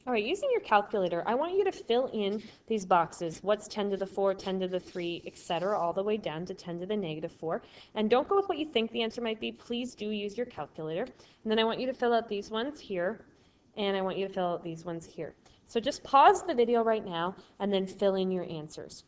All right, using your calculator, I want you to fill in these boxes. What's 10 to the 4, 10 to the 3, etc., all the way down to 10 to the negative 4. And don't go with what you think the answer might be. Please do use your calculator. And then I want you to fill out these ones here, and I want you to fill out these ones here. So just pause the video right now and then fill in your answers.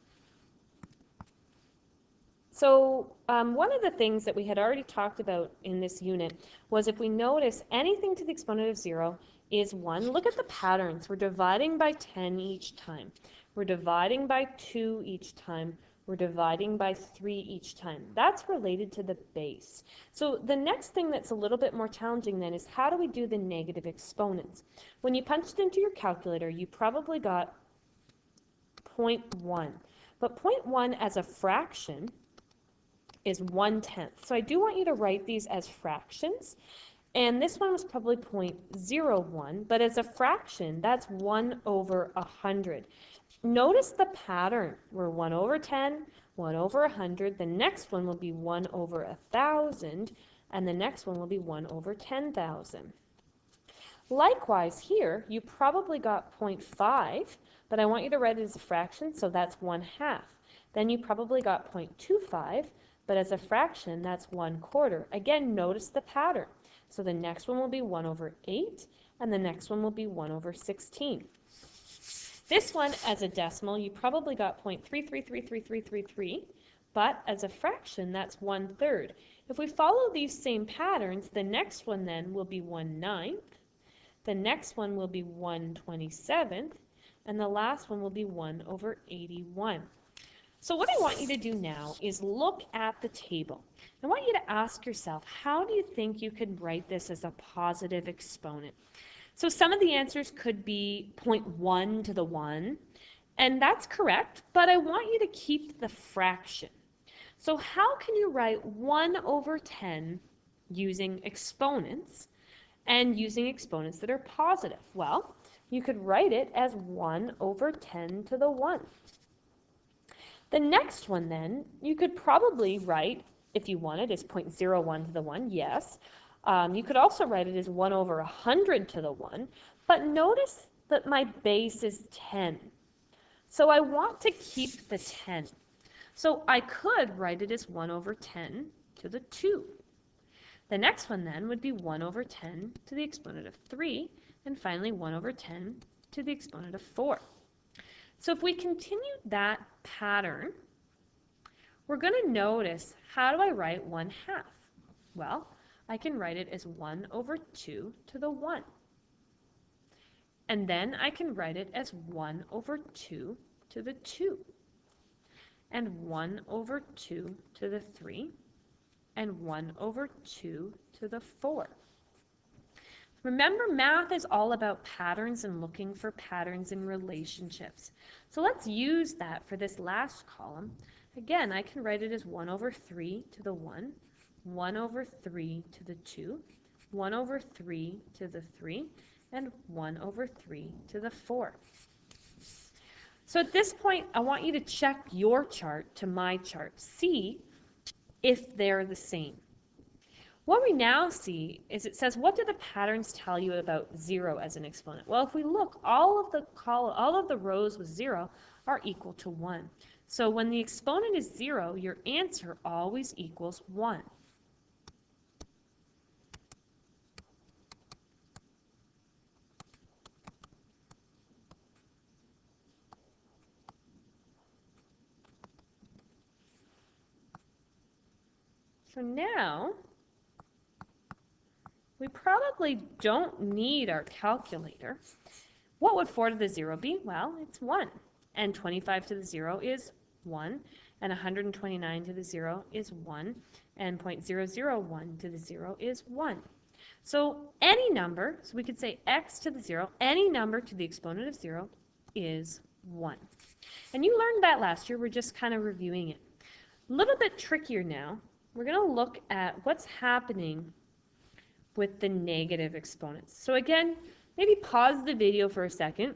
So one of the things that we had already talked about in this unit was if we notice anything to the exponent of 0 is 1, look at the patterns. We're dividing by 10 each time. We're dividing by 2 each time. We're dividing by 3 each time. That's related to the base. So the next thing that's a little bit more challenging then is how do we do the negative exponents? When you punched into your calculator, you probably got 0.1. But 0.1 as a fraction is 1/10. So I do want you to write these as fractions. And this one was probably 0.01, but as a fraction, that's 1 over 100. Notice the pattern. We're 1 over 10, 1 over 100. The next one will be 1 over 1,000, and the next one will be 1 over 10,000. Likewise here, you probably got 0.5, but I want you to write it as a fraction, so that's 1/2. Then you probably got 0.25, but as a fraction, that's 1/4. Again, notice the pattern. So the next one will be 1 over 8, and the next one will be 1 over 16. This one, as a decimal, you probably got 0.333333, but as a fraction, that's 1/3. If we follow these same patterns, the next one then will be 1/9, the next one will be 1/27, and the last one will be 1 over 81. So what I want you to do now is look at the table. I want you to ask yourself, how do you think you could write this as a positive exponent? So some of the answers could be 0.1 to the 1, and that's correct, but I want you to keep the fraction. So how can you write 1 over 10 using exponents and using exponents that are positive? Well, you could write it as 1 over 10 to the 1. The next one then, you could probably write, if you wanted, as 0.01 to the 1, yes. You could also write it as 1 over 100 to the 1, but notice that my base is 10. So I want to keep the 10. So I could write it as 1 over 10 to the 2. The next one then would be 1 over 10 to the exponent of 3, and finally 1 over 10 to the exponent of 4. So if we continue that pattern, we're going to notice, how do I write 1/2? Well, I can write it as 1 over 2 to the 1. And then I can write it as 1 over 2 to the 2. And 1 over 2 to the 3. And 1 over 2 to the 4. Remember, math is all about patterns and looking for patterns in relationships. So let's use that for this last column. Again, I can write it as 1 over 3 to the 1, 1 over 3 to the 2, 1 over 3 to the 3, and 1 over 3 to the 4. So at this point, I want you to check your chart to my chart. See if they're the same. What we now see is it says, what do the patterns tell you about 0 as an exponent? Well, if we look, all of the rows with 0 are equal to 1. So when the exponent is 0, your answer always equals 1. So now, we probably don't need our calculator. What would 4 to the 0 be? Well, it's 1. And 25 to the 0 is 1. And 129 to the 0 is 1. And 0.001 to the 0 is 1. So any number, so we could say x to the 0, any number to the exponent of 0 is 1. And you learned that last year. We're just kind of reviewing it. A little bit trickier now. We're going to look at what's happening with the negative exponents. So again, maybe pause the video for a second,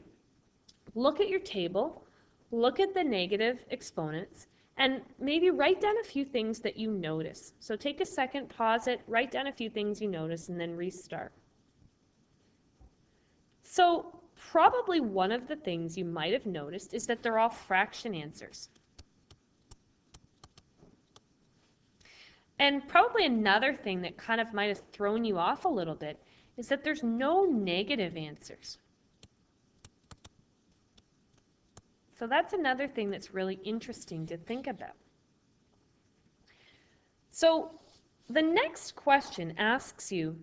look at your table, look at the negative exponents, and maybe write down a few things that you notice. So take a second, pause it, write down a few things you notice, and then restart. So probably one of the things you might have noticed is that they're all fraction answers. And probably another thing that kind of might have thrown you off a little bit is that there's no negative answers. So that's another thing that's really interesting to think about. So the next question asks you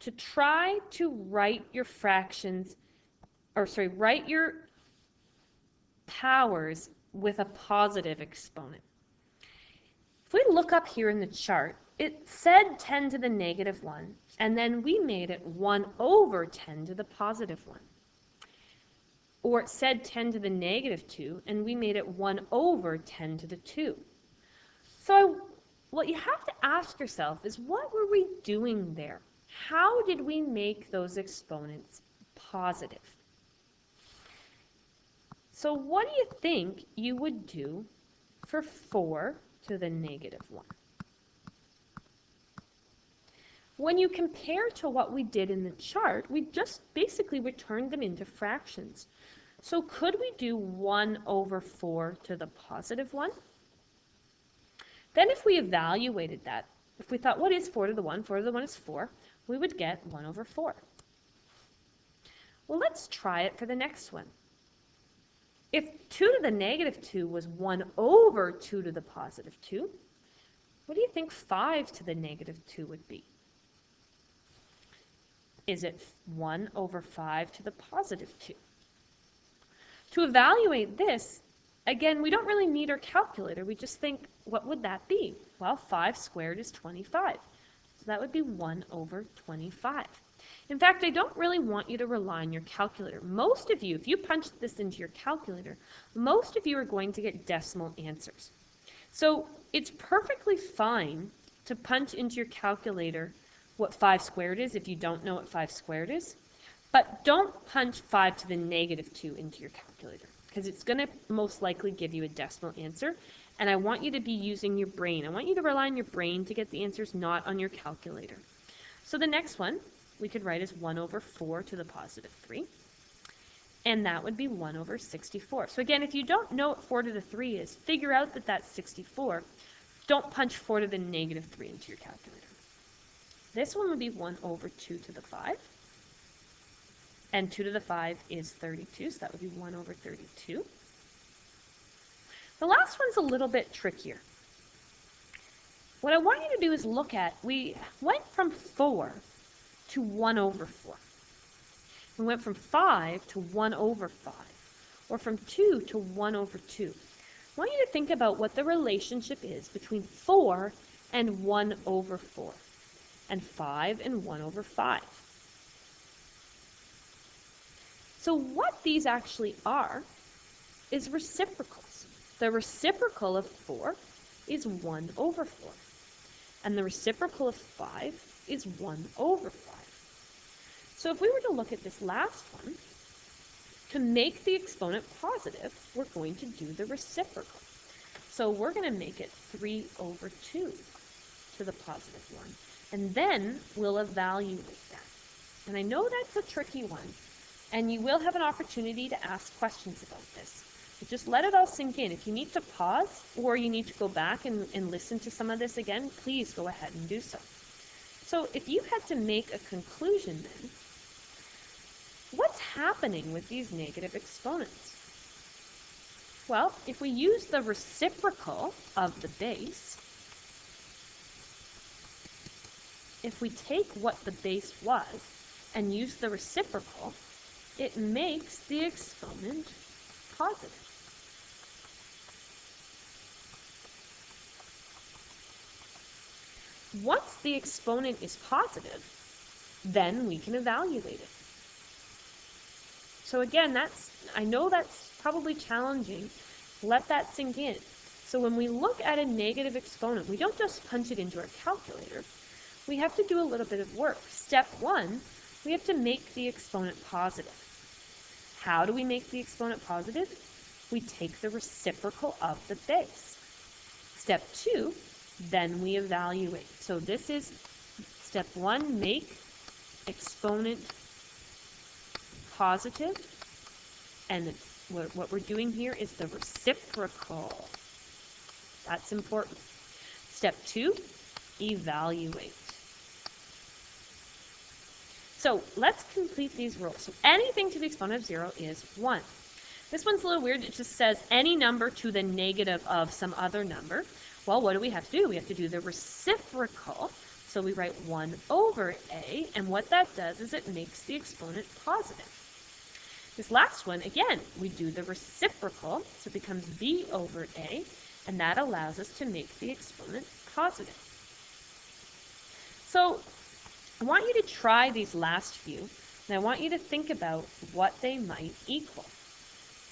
to try to write your fractions, write your powers with a positive exponent. If we look up here in the chart, it said 10 to the negative 1, and then we made it 1 over 10 to the positive 1. Or it said 10 to the negative 2, and we made it 1 over 10 to the 2. So what you have to ask yourself is, what were we doing there? How did we make those exponents positive? So what do you think you would do for 4 to the negative 1? When you compare to what we did in the chart, we just basically returned them into fractions. So could we do 1 over 4 to the positive 1? Then if we evaluated that, if we thought, what is 4 to the 1? 4 to the 1 is 4. We would get 1 over 4. Well, let's try it for the next one. If 2 to the negative 2 was 1 over 2 to the positive 2, what do you think 5 to the negative 2 would be? Is it 1 over 5 to the positive 2? To evaluate this, again, we don't really need our calculator. We just think, what would that be? Well, 5 squared is 25. So that would be 1 over 25. In fact, I don't really want you to rely on your calculator. Most of you, if you punched this into your calculator, most of you are going to get decimal answers. So it's perfectly fine to punch into your calculator what 5 squared is if you don't know what 5 squared is. But don't punch 5 to the negative 2 into your calculator, because it's going to most likely give you a decimal answer. And I want you to be using your brain. I want you to rely on your brain to get the answers, not on your calculator. So the next one we could write as 1 over 4 to the positive 3. And that would be 1 over 64. So again, if you don't know what 4 to the 3 is, figure out that that's 64. Don't punch 4 to the negative 3 into your calculator. This one would be 1 over 2 to the 5. And 2 to the 5 is 32, so that would be 1 over 32. The last one's a little bit trickier. What I want you to do is look at, we went from 4 to 1 over 4. We went from 5 to 1 over 5, or from 2 to 1 over 2. I want you to think about what the relationship is between 4 and 1 over 4, and 5 and 1 over 5. So what these actually are is reciprocals. The reciprocal of 4 is 1 over 4. And the reciprocal of 5 is 1 over 5. So if we were to look at this last one, to make the exponent positive, we're going to do the reciprocal. So we're going to make it 3 over 2 to the positive 1. And then we'll evaluate that. And I know that's a tricky one. And you will have an opportunity to ask questions about this. But just let it all sink in. If you need to pause or you need to go back and listen to some of this again, please go ahead and do so. So if you had to make a conclusion then, what's happening with these negative exponents? Well, if we use the reciprocal of the base, if we take what the base was and use the reciprocal, it makes the exponent positive. Once the exponent is positive, then we can evaluate it. So again, I know that's probably challenging. Let that sink in. So when we look at a negative exponent, we don't just punch it into our calculator. We have to do a little bit of work. Step 1, we have to make the exponent positive. How do we make the exponent positive? We take the reciprocal of the base. Step 2, then we evaluate. So this is step 1, make exponent positive, and what we're doing here is the reciprocal. That's important. Step 2, evaluate. So let's complete these rules. So anything to the exponent of 0 is 1. This one's a little weird. It just says any number to the negative of some other number. Well, what do we have to do? We have to do the reciprocal. So we write 1 over a, and what that does is it makes the exponent positive. This last one, again, we do the reciprocal, so it becomes b over a, and that allows us to make the exponent positive. So I want you to try these last few, and I want you to think about what they might equal.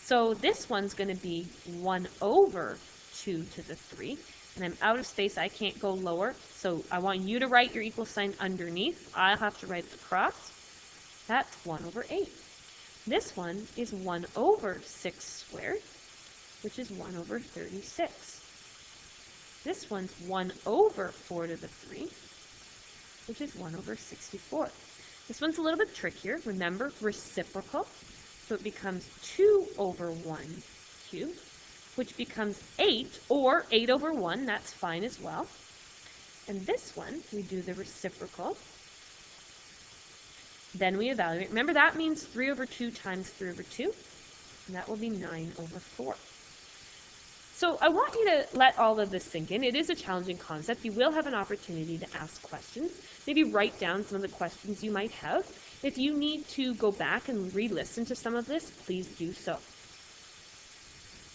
So this one's going to be 1 over 2 to the 3, and I'm out of space, I can't go lower, so I want you to write your equal sign underneath. I'll have to write the cross. That's 1 over 8. This one is 1 over 6 squared, which is 1 over 36. This one's 1 over 4 to the 3, which is 1 over 64. This one's a little bit trickier. Remember, reciprocal. So it becomes 2 over 1 cubed, which becomes 8, or 8 over 1. That's fine as well. And this one, we do the reciprocal. Then we evaluate. Remember, that means 3 over 2 times 3 over 2. And that will be 9 over 4. So I want you to let all of this sink in. It is a challenging concept. You will have an opportunity to ask questions. Maybe write down some of the questions you might have. If you need to go back and re-listen to some of this, please do so.